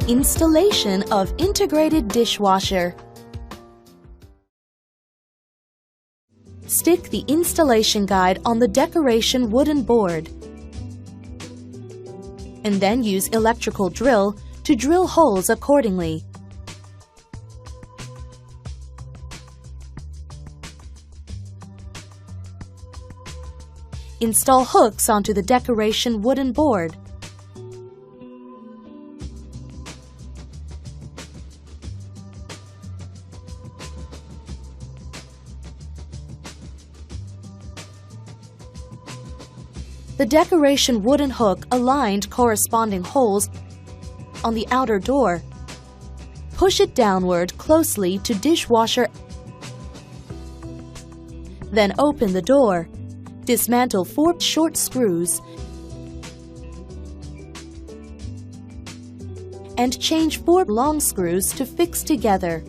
Installation of integrated dishwasher. Stick the installation guide on the decoration wooden board, and then use electrical drill to drill holes accordingly. Install hooks onto the decoration wooden board. The decoration wooden hook aligned corresponding holes on the outer door. Push it downward closely to dishwasher. Then open the door. Dismantle 4 short screws and change 4 long screws to fix together.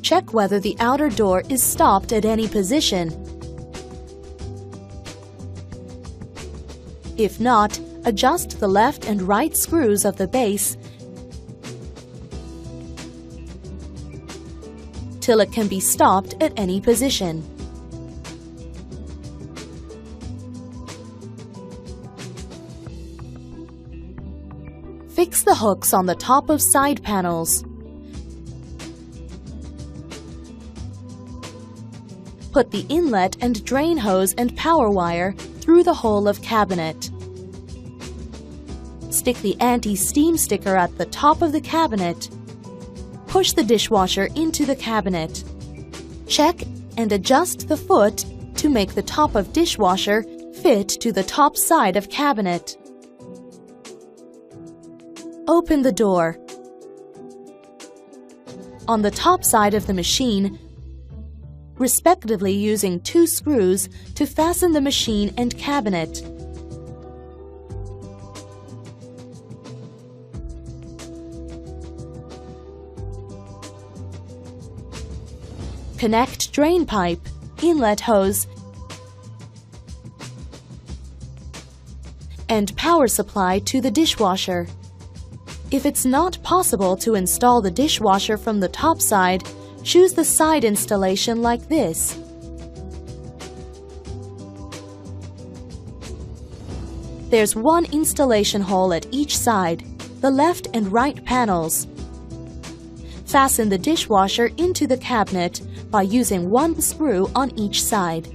Check whether the outer door is stopped at any position. If not, adjust the left and right screws of the base till it can be stopped at any position. Fix the hooks on the top of side panels. Put the inlet and drain hose and power wire through the hole of cabinet. Stick the anti-steam sticker at the top of the cabinet. Push the dishwasher into the cabinet. Check and adjust the foot to make the top of dishwasher fit to the top side of cabinet. Open the door. On the top side of the machine, respectively using 2 screws to fasten the machine and cabinet. Connect drain pipe, inlet hose, and power supply to the dishwasher. If it's not possible to install the dishwasher from the top side, choose the side installation like this. There's 1 installation hole at each side, the left and right panels. Fasten the dishwasher into the cabinet by using 1 screw on each side.